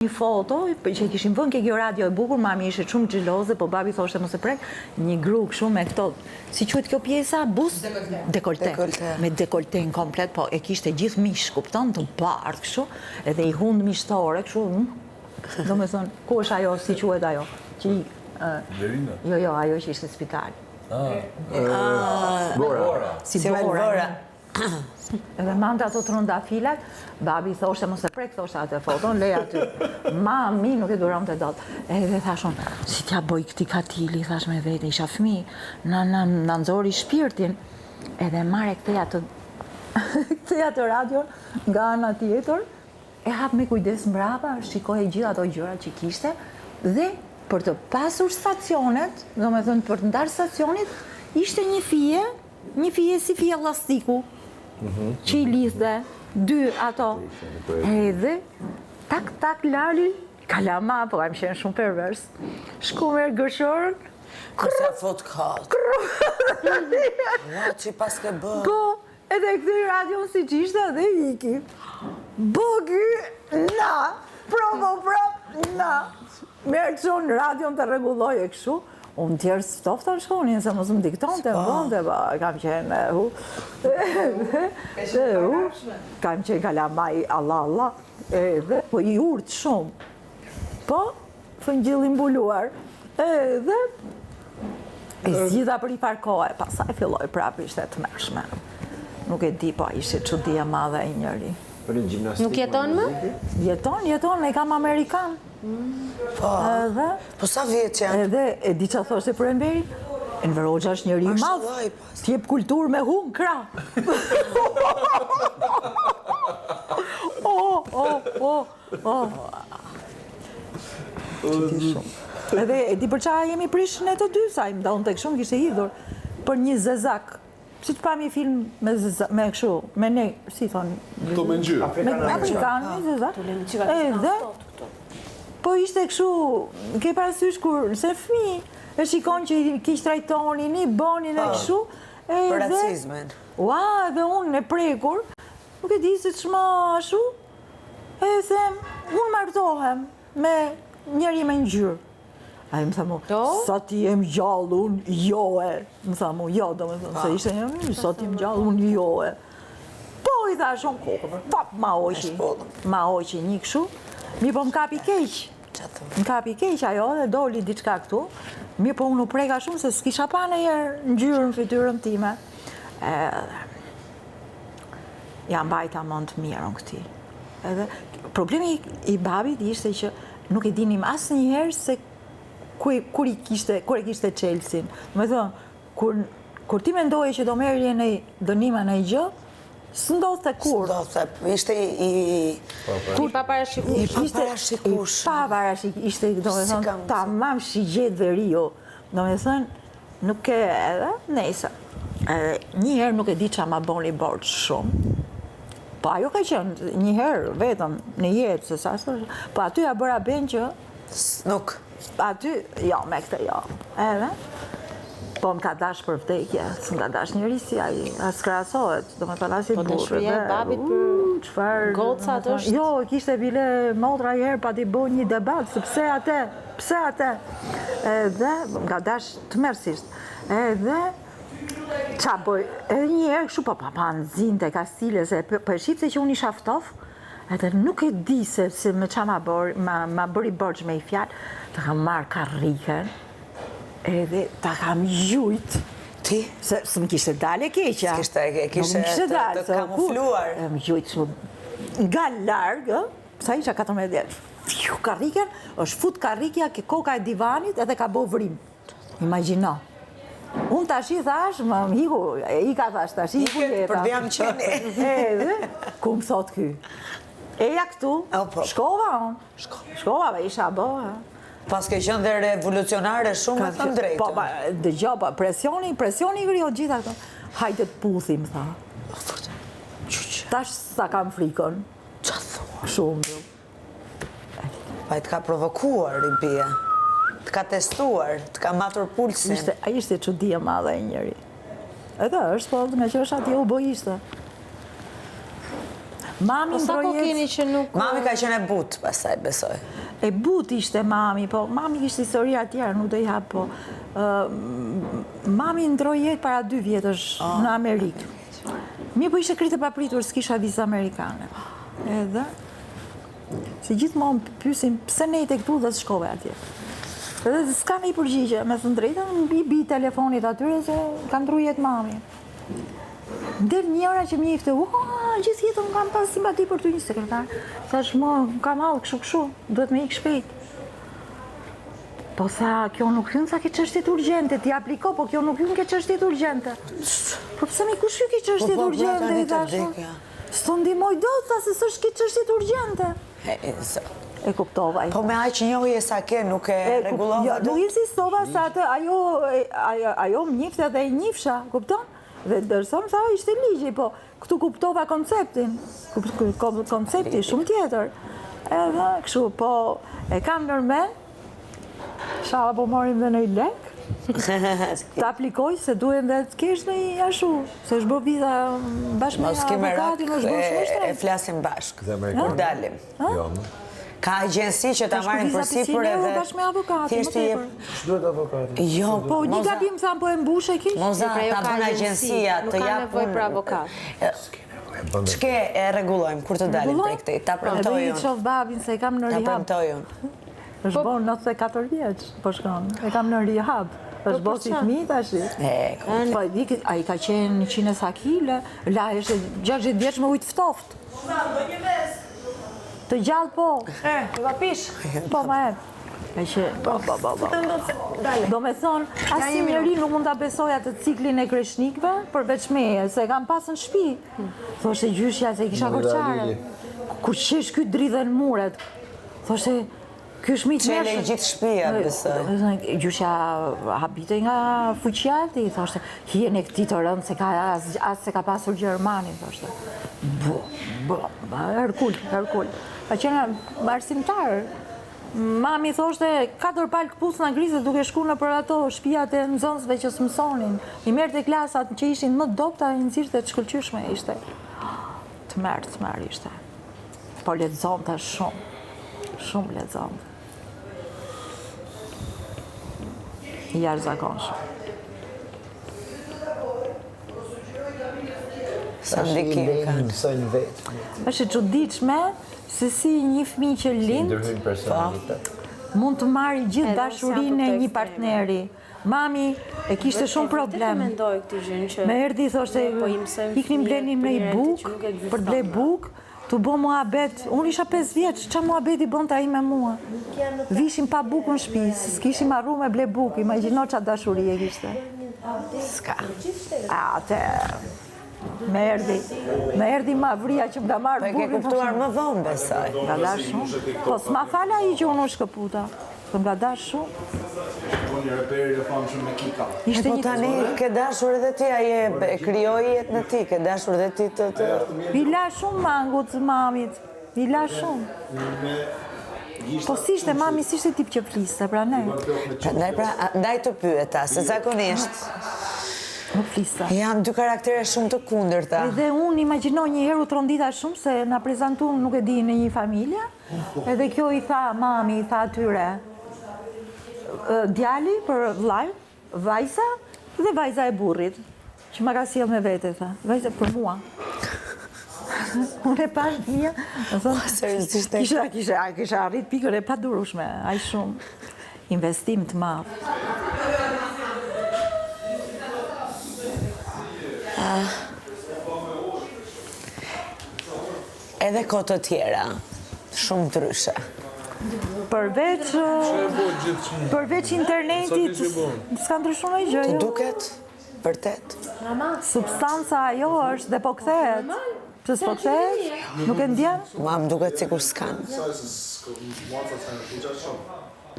një foto që kishim vënë ke kjo radio e bukur, mami ishte shumë xheloze, po babi thoshte mos e prek, një gru kështu me këto, si quhet kjo pjesa, bus? Dekolte. Me dekolten komplet, po e kishte gjithë mish, kupton, të bardhë kështu, edhe I hund mishtore kështu, do me thënë, ku është ajo, si quhet ajo? Verina? Jo, ajo që ishte spital. Bora. Si Bora. Edhe manda ato trëndafilat, babi thoshte mos e prek, thoshte atë foton, lej aty. Mami nuk e duron të dot. Edhe thashon, si t'ja boj këti katili, thash me vete, isha fëmi, na nxori shpirtin. Edhe mare ktheja të radion nga ana tjetër, e hap me kujdes mbrapa, shikoj gjithë ato gjëra që kishte, dhe për të pasur stacionet, do me thënë për të ndarë stacionit, ishte një fije si fije elastiku, që I lidhte, dy ato. Edhe, tak lali, kalama, po kam qenë shumë pervers, shku me gërshorën, Kësa fot katë. Që pas ke bërë. Po, edhe këthi radion si qishte dhe iki. Bogi, na, provo, na. Merë kështu në radion të regulloj e kështu, unë tjerë stofta në shkonin, se mos më dikton të mbonde, kam qenë kam qenë kalamaj, Allah, po I urt shumë, po, fëngjilin mbuluar, edhe, e zgjidha për I farkohe, pasaj filloj prapë ishte të mërshme. Nuk e di, po, ishte çudia madhe e njëri. Nuk jeton më? Jeton, e kam Amerikan. Po sa vjetë që janë? Edhe, e di që thoshte për Enveri, Enver Hoxha është njëri I madh, t'jep kultur me hum kra. Edhe, e di për qa jemi prishën e të dy, sa I mda unë të këshumë kishte hidhur, për një zezak. Si të pami film me këshu, me ne, si thonë? To me ngjyrë. Afrikanë, me zezak. Edhe, po ishte këshu, ke parasysh kur, se fmi, e shikon që kishtë trajtonin, I bonin e këshu. Për racizmen. Ua, edhe unë e prekur, nuk e di se ç'ma ashu, e them, unë martohem me njëri me ngjyrë. A I më tha mu, sa ti jem gjallë unë, jo e. Më tha mu, jo, do me thënë, se ishte një, sa ti jem gjallë unë, jo e. Po I tha shumë kokë, pap, ma oqi një këshu, mi po më kapi keq. Më kapi keq ajo dhe doli diçka këtu, mi po unë u preka shumë se s'kisha pa në jerë ngjyrën fytyrën time. Ja mbajta mend të mirën këti. Edhe, problemi I babit ishte që nuk e dinim asë njëherë se kur e kishte Chelsea. Me thënë, kur ti mendoje që do merje në dënima në gjë, s'ndodhte kur. Ishte I paparashikush. Ishte, do me thënë, tamam shigjet veriu. Do me thënë, nuk e edhe, nejse. Njëherë nuk e di qa ma boni borç shumë. Po ajo ka qenë njëherë vetëm në jetë, se sa po aty ja bëra ben që nuk. Aty, jo, me këte jo. Edhe, po më ka dash për vdekje, së më ka dash njëri si ai, as krahasohet, do me thënë as I burrë. Po dëshuria e babit për gocat është? Jo, kishte bile motra herë pa t'i bëj një debat, se pse atë. Edhe, më ka dash të mersisht. Edhe, qa bëj, edhe njëherë kështu pa nëzinte ka stile, se për shqipse që unë isha ftof, edhe nuk e di se me qa ma bëri borç me I fjalë, të kam marrë karriken, edhe të kam gjujt. Ti? Se më kishte dalë e keqja. Kishte të kamufluar. Më gjujt nga largë, sa isha 14 vjeç. Karriken, është fut karrikja ke koka e divanit edhe ka bo vrim. Imagjino. Unë tash I thash, më hiku, I ka thash tash, hiku jeta. Për dhe jam qeni. Edhe, ku më thot ky? Eja këtu, shkova unë. Shkova, isha bëhe. Pas ke qenë dhe revolucionare shumë me thënë drejtë. Po, dëgjoj, presioni krijo gjitha këto. Hajde të puthim, tha. Tash sa kam frikën. Qa thua? Shumë. Pa I të ka provokuar I bie. Të ka testuar, të ka matur pulsin. A ishte çudia madhe e njëri. Edhe është, po, nga që është ati u bo ishte. Mami Po sa ko keni që nuk... Mami ka qenë e butë, pastaj besoj. E but ishte mami, po mami ishte historia tjera, nuk do i hap, po. Mami ndroi jetë para 2 vjetësh në Amerikë. Mi po ishte krite papritur, s'kisha vizë amerikane. Edhe, se gjithmonë pyesin pse ne jete këtu dhe s'shkove atje. Edhe s'ka me i përgjigje, me thënë drejtën, bi telefonit atyre se ka ndru jetë mami. Del njëra që më njefte, gjithë jetën kam pas simpati për ty një sekretar. Thash, kam hallë kështu, duhet me ikë shpejt. Po tha, kjo nuk hyn sa ke çështjet urgjente, ti apliko, po kjo nuk hyn ke çështjet urgjente. Po pse mi kush hy ke çështjet urgjente, i thash. S'to ndihmoj dot, tha se s'është ke çështjet urgjente. E kuptova. Po me aq njohje sa ke, nuk e rregullova dot. Nuk insistova sa atë, ajo më njefte dhe e njifsha, kupton? Dhe dërson, tha, ishte ligji, po këtu kuptova konceptin. Koncepti shumë tjetër. Edhe, kështu, po e kam nërmen, shala po morim dhe në i lek, të aplikoj se duhen dhe të kesh në i ashu, se është bërë viza bashkë me avokatin, është bërë shumë e shtrejt. flasim bashkë, Dhe kur dalim. Ka agjensi që ta marrin përsipër edhe... bashkë me avokatin, më tepër. Ç'duhet avokati? Jo, Po, një gabim thamë, po e mbushe kish. Moza, ta bën agjensia të Nuk ka jap nevojë për avokat. Ç'ke e rregullojmë kur të dalim prej këtij. Ta premtoj Edhe i unë. qof babin se e kam në Ta rehab. premtoj unë. është bo 94 vjeç, po shkon. E kam në rehab. është bo si fëmijë tash. Po, ai ka qenë 100 sa kile, la është 60 vjeç me ujtë ftoft. Të gjallë po. Do ta pish. Po, ma e. E që, po. Do me thonë, asë njëri nuk mund të besoj atë ciklin e kreshnikve, përveç meje, se kam pasën shtëpi. Thoshte gjyshja se i kisha korçare. Kur qesh ky dridhen muret. Thoshte, ky është miq Çele i gjithë shtëpia, besoj. Gjyshja habite nga fuqiati, thoshte, hien e këtij të rënd se ka as se ka pasur Gjermani, thoshte. Herkul. Pa qenë arsimtar. Mami thoshte, 4 palë këpucë në grisë duke shku në për ato shtëpiat e nxënësve që s'mësonin. I merrte klasat që ishin më dopta, i nxirrte të shkëlqyeshme ishte. Të merr ishte. Po lexonte shumë lexonte. I jashtëzakonshëm. Sa ndikim ka. Sa një vetë. Është e çuditshme se si një fëmijë që lind Ndërhyn personalitet. mund të marrë gjithë dashurinë e një partneri. Mami e kishte shumë problem. Mendoj këtë gjë që Me erdhi thoshte, iknim blenim në i bukë, për të ble bukë, të bo muhabet. Unë isha 5 vjeç, qa muhabeti bënte ai me mua? Vishim pa bukë në shtëpi, s'kishim arru me ble bukë, imagjino qa dashuri e kishte. Ska. Atë. Me erdi mavria që më ka marrë Po e ke bukën. kuptuar më vonë, besoj. Nga dash shumë. Po s'ma fala i që unë u shkëputa. Po nga dash shumë. Një reperi e famshëm me Kika. Ishte Po një tani ke dashur edhe ti, ai e krijoi jetën e ti, ke dashur edhe ti të... I la shumë mangut mamit. I la shumë. Po si ishte mami, si ishte tip që fliste, pra ne. Ndaj të pyeta, se zakonisht Nuk fliste. janë 2 karaktere shumë të kundërta. Edhe unë imagjinoj një herë u trondita shumë se na prezantu nuk e di në një familje. Edhe kjo i tha mami, i tha atyre djali për vllajën, vajza dhe vajza e burrit, që ma ka sjell me vete, tha. Vajza për mua. Unë e pash mia, seriozisht. kisha arrit pikën e padurueshme, aq shumë investim të madh. Edhe kohë të tjera, shumë ndryshe. Përveç internetit, s'ka ndryshuar ndonjë gjë. Të Jo. duket, vërtet. Substanca ajo është dhe po kthehet. Pse s'po kthehet? Nuk e ndjen? Ma më duket sikur s'kan.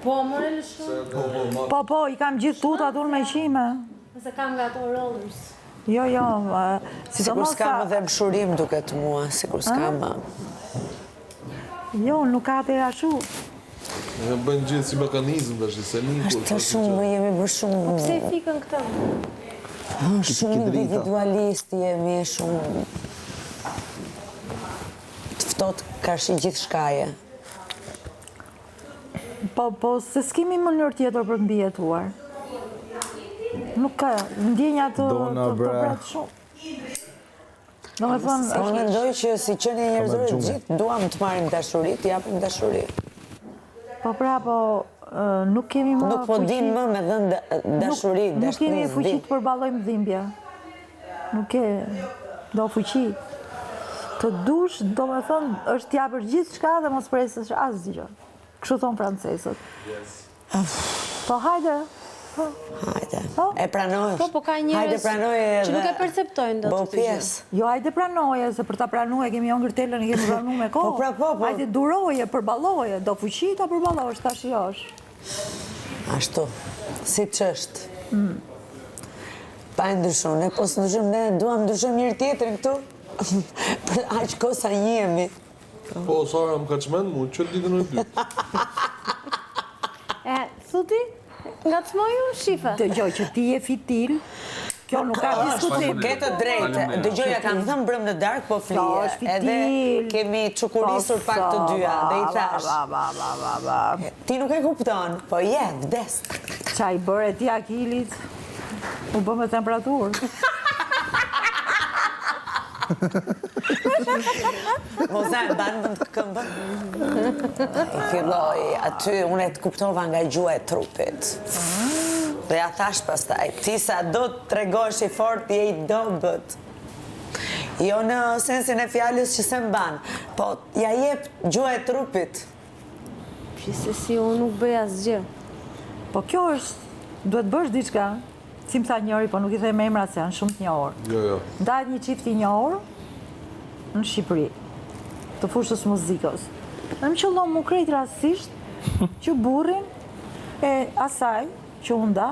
Po, more lëshon. Po, i kam gjithë tutat unë me qime. Nëse kam nga ato rollers. Jo, Sikur sidomos s'kam edhe mshurim duket mua, sikur s'kam... Jo, nuk ka të ashtu. E bën gjithë si mekanizm tash, se Është të shumë, jemi bërë shumë... Pse i fikën këtë? Shumë individualist jemi, shumë... Ftohtë karshi gjithë shkaje. Po, se s'kemi mënyrë tjetër për të mbijetuar. Nuk ka, ndjenja të pratë shumë. Do me thonë, Unë mendoj që si qenie njerëzore gjithë duam të marrim dashuri, të japim dashuri. po nuk kemi më Nuk po dim më me dhënë dashuri, Nuk kemi dashuri. fuqi të përballojmë dhimbje. Nuk e do fuqi. Të dush, do me thonë, është t'japësh gjithë shka dhe mos presësh asgjë. Kështu thonë francesët. Po hajde. Hajde. E pranosh. Po ka njerëz Hajde pranoje edhe. që nuk e perceptojnë dot Bo këtë gjë. pjesë. Jo, hajde pranoje, se për ta pranuar kemi hongër telën, e kemi pranuar me kohë. Po. Hajde duroje, përballoje, do fuqi ta përballosh, tash josh. Ashtu, si që është. Pa e ndryshon, ne po së ndryshon, ne duam ndryshon njërë tjetërin këtu. Për aq kohë sa njemi. Po, Sara më ka qmenë mu, që ditën e dytë. Thuti, nga të smoju, shifa. Dëgjoj që ti je fitil, kjo nuk ka diskutim. Ke të drejtë, dëgjoja kam thëmë brëm në darkë, po flije. është fitil. Edhe kemi qukurisur pak të dyja, dhe i thash. Ti nuk e kupton, po je, vdes. Qa i bërë ti Akilit, u bë me temperaturë. Mozan, banë të këmbë. I filloj, aty unë e të kuptova nga gjua e trupit. Dhe ja thash pastaj, ti sa do të tregosh i fort, je i dobët. Jo në sensin e fjallës që se mban, po ja jep gjua e trupit. Qise si unë nuk bëj asgjë. Po kjo është, duhet bësh diçka, si më tha njëri, po nuk i them emrat se janë shumë të njohur. Jo. Ndahet një çift i njohur në Shqipëri, të fushës muzikës. Dhe më qëllon mu krejt rastisht që burrin e asaj që u nda,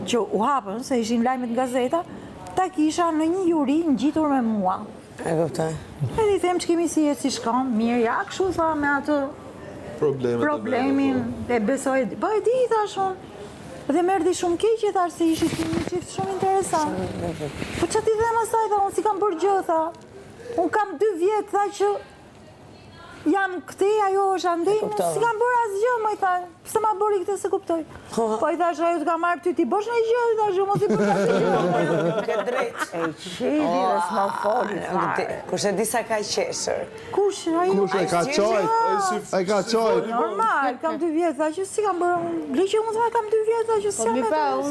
që u hapën, se ishin lajmet nga gazeta, ta kisha në një juri ngjitur me mua. E kuptoj. Edhe i them që kemi si jetë si shkon, mirë, ja, kështu tha me atë problemin, e besoj, po e di, thashon, dhe merdi shumë keqe, thash se ishit një qift shumë interesant. Po që ti them asaj, tha, unë si kam bërë gjë, tha, unë kam 2 vjetë, tha që jam këte, ajo është andejnë, si kam bërë asgjë, më i tha, pëse ma bëri këte se kuptoj. Po i thash, ajo të ka marrë ty, ti bosh në gjë, i thash, mos i bërë asgjë. Ke drejt. E qedi dhe s'ma foli, Kush e di sa ka qeshër. Kush, ajo? Kush e ka qojt? E ka qojt? Normal, kam 2 vjetë, tha që si kam bërë, bleqë unë tha kam 2 vjetë, tha që si Po jam mi e pra, të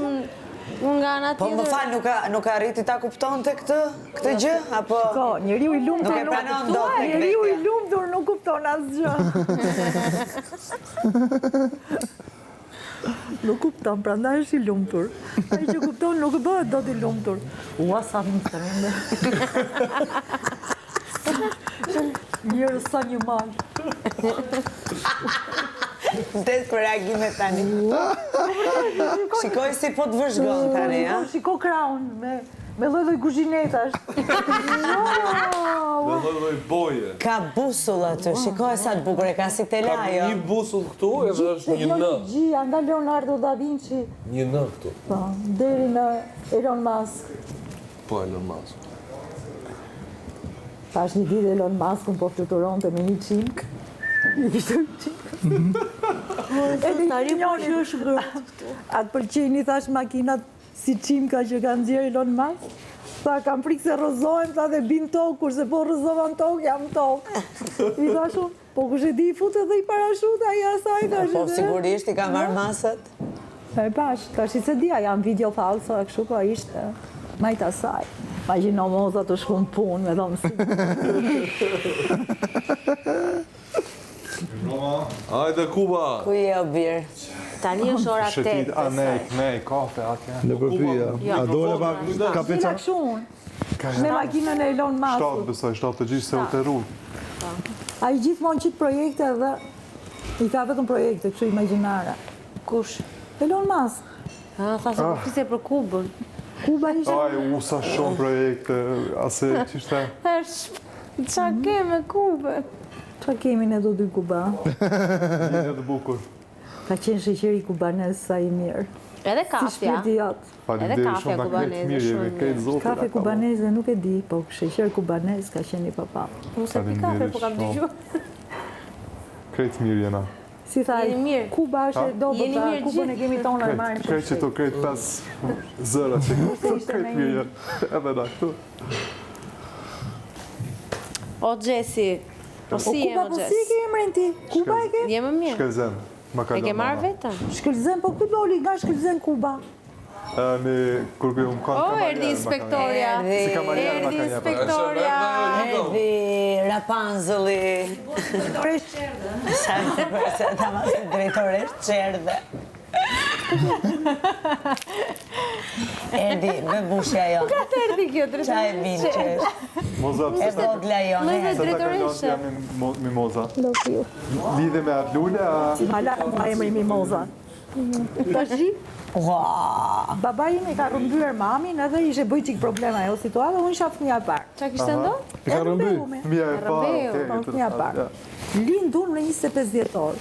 unë nga ana Po më tjetër. falë, nuk arriti ta kupton të këtë gjë? Apo Ko, njeriu i lumtur Nuk e pranon dot tek njeriu i vetja. lumtur nuk kupton asgjë. Nuk kupton, prandaj është i lumtur. Ai që kupton nuk bëhet dot i lumtur. Ua sa më trembe. Njërë sa një malë. Ndes për reagime tani. Shikoj si po të vëzhgon tani, ja? Shiko kraun me lloj-lloj kuzhinetash. Dhe lloj boje. Ka busull aty, shikoj sa të bukur e ka si Ka telajo. një busull këtu, edhe është një në. Teknologjia nga Leonardo da Vinci, Një në këtu. po, deri në Elon Musk. Po, Elon Musk. Pash një ditë Elon Muskun po fluturon të me një qimk. I kishtë një qimk. Tari po që është grot. Atë pëlqeni thash makinat si qimka që kanë zjerë Elon Musk. Tha, kam frikë se rëzohem, tha dhe bin tokë, kurse po rëzovan tokë, jam tokë. I thashun, po kush e di i futë dhe i parashut, aja asaj, thash. Po sigurisht i ka marrë masat. E pash, tash i se dia, janë video falso, e kështu po ishte majtë asaj. Imagjino moza të shkun punë me dhomë si. Hajde Kuba! Ku je o birë? Tani është ora 8. A nej, kafe atje. Në përpyja. A dole pak Kina kafe këshun, me makinën e Elon Musk. besoj, 7 të gjithë se u të ru. A i gjithmonë qitë projekte dhe i ka vetëm projekte, kështu imagjinare. Kush? Elon Musk, Tha se po flisje për Kubën. Kuba ishte... Aj, u sa shumë projekte, ase qishte... Qa ke me Kubën? Qa kemi ne do dy Kuba? Një të bukur. Ka qenë sheqeri kubanes sa i mirë. Edhe kafja. Shpirti jot. Faleminderit kafja shumë na kubaneze, kretë mirë, shumë me kretë zotit. Kafe kubaneze nuk e di, po sheqer kubanez ka qenë papa. Mos e pi kafe, po kam dëgjuar. Kretë mirë jena. Si tha, Jeni mirë. Kuba është e dobët, Jeni mirë Kubën e gjithë. kemi tonë e marrim. Kretë që të kretë 5 zëra që kretë mirë jenë. Edhe da këtu. O Gjesi, po si Kuba, jem o po si Gjesi? ke emrin ti? Kuba e ke? Jem më mirë. Shkelzen. Ma ka E ke marrë vetëm? Shkëlzen, po ku doli nga Shkëlzen Kuba? Në kur bëjmë kanë O, kamarjerë, erdi ma inspektoria. Si kamarjerë ma Erdi ka një inspektoria. Erdi Rapunzeli. Sa ta mas drejtoresh çerdhe. Erdi me bushja jo. Erdi kjo, Qa e vinë që është? Moza, E vogla jo. Lloj ne. se ta drejtoreshe. kalon jam mimoza. Lidhe me atë lule, a... Hala ma emri Mimoza. Tashi, Ua, baba im e ka rëmbyer mamin edhe ishe bëj çik problema ajo situata, unë isha fëmija e parë. Qa kishte ndo? E ka rëmby? Mia e parë, Rëmbeu, okej, Po, fëmija e parë. Lindur në 25 dhjetor.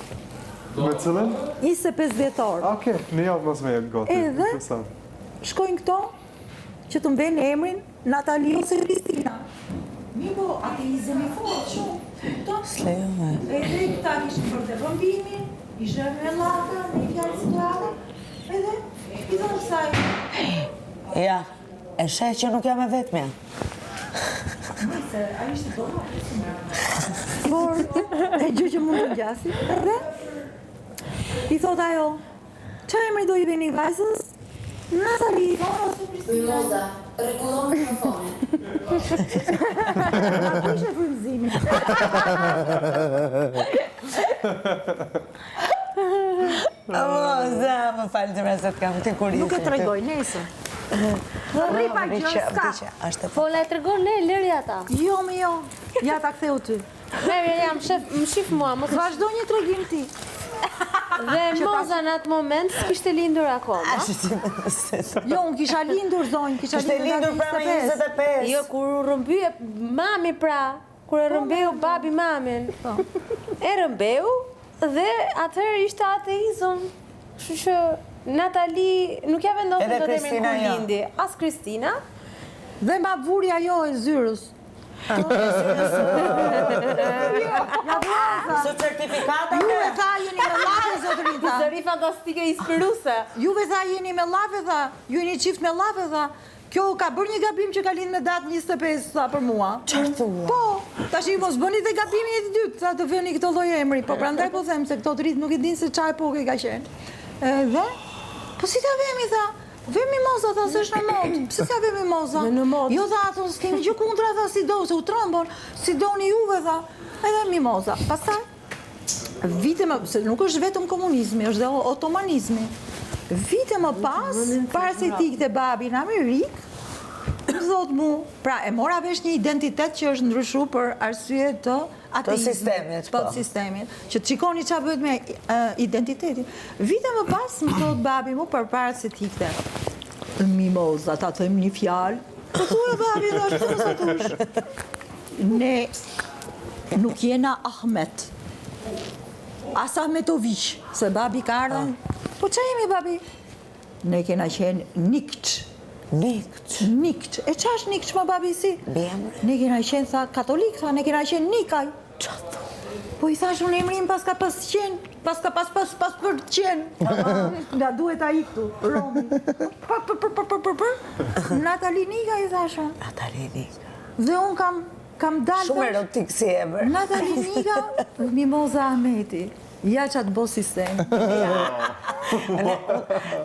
Me cilën? 25 dhjetor. Okej, në javë mos me jetë gati. Edhe? Interesant. Shkojnë këto që të mbenë emrin Natali ose Kristina. Mi po, ati i zemi fort shumë. Kupton? slejove. Edhe këta kishin për të rëmbimin, ishe me laka, me fjallë situate, edhe i thonë saj, Ja, e sheh që nuk jam e vetmja. se a ishte do por, e gjë që mund të ngjasi, edhe i thot ajo, qa emri do i veni vajzës? Natali, ose Kristina. Mimoza, rregullon mikrofonin. Ku ishe frymëzimi? Moza, më falë të mërë se të kam të kurisë. Nuk e tregoj, nesër. Rripa gjë, s'ka. Është Po, la e tregon ne, lëri ata. Jo, me jo. Ja ta ktheu ty. Merë, jam shef, më shif mua, mos e Vazhdo një tregim ti. Dhe Moza në atë moment s'kishte lindur akoma. Jo, unë kisha lindur zonjë, kisha Ishte lindur pra me 25. Jo, kur u rëmbye mami pra, kur e rëmbeu babi mamin. E rëmbeu dhe atëherë ishte ateizëm. Kështu që Natali nuk ja vendosi Edhe do të emrin Kristina kur jo. lindi. As Kristina. Dhe ma vuri ajo e zyrës. Së certifikata Juve tha jeni me llafe, zotërinta. Zëri fantastike inspiruese. Juve tha jeni me llafe, tha. Ju jeni qift me llafe, tha. Kjo ka bërë një gabim që ka lind me datë 25 tha për mua. Qartua. Po, tash i mos bëni dhe gabimin e të dytë, tha të vëni këto lloj emri. Po prandaj po them se këto të rritë nuk e dinë se çfarë epoke ka qenë. Dhe po si ta vemi, tha. Vemi Moza, tha, se është në modë. Pse s'ja vemi Moza? Në modë. Jo, tha, ato s'kemi gjë kundra, tha, si do, se u trombon, si doni juve, tha. Edhe Mimoza. Pastaj, vite më, se nuk është vetëm komunizmi, është dhe otomanizmi. Vite më pas, para se ti këte babi në Amerikë, më thot mu, pra e mora vesh një identitet që është ndryshu për arsye të ateizmit. sistemit, Po, po. të sistemit. Që të shikoni qa bëhet me identitetin. Vite më pas, më thot babi mu për para se ti këte. Mimoza, ta them një fjalë. Po thua babi, dhe është të mësatush. Ne nuk jena Ahmet. As Ahmetoviq, se babi ka ardhën. Po që jemi babi? Ne kena qenë Nikç. Nikç. E qa është Nikç, ma babi si? Bemër. Ne kena qenë, tha, katolik, tha, ne kena qenë Nikaj. Po i thash unë emrin pas ka pas qenë, pas ka pas për qenë. Nga duhet a i këtu, Romi. Natali Nika i thash unë. Natali Nika. Dhe unë kam dalë. Shumë erotik si emër. Natali Nika, Mimoza Ahmeti. Ja që atë bo sistem.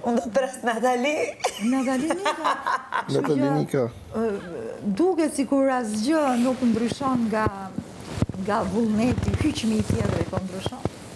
Unë do të pres Natali. Natali Nika. Natali Nika. Duket si kur asgjë nuk ndryshon nga vullneti, hyqmi i tjetër po ndryshon.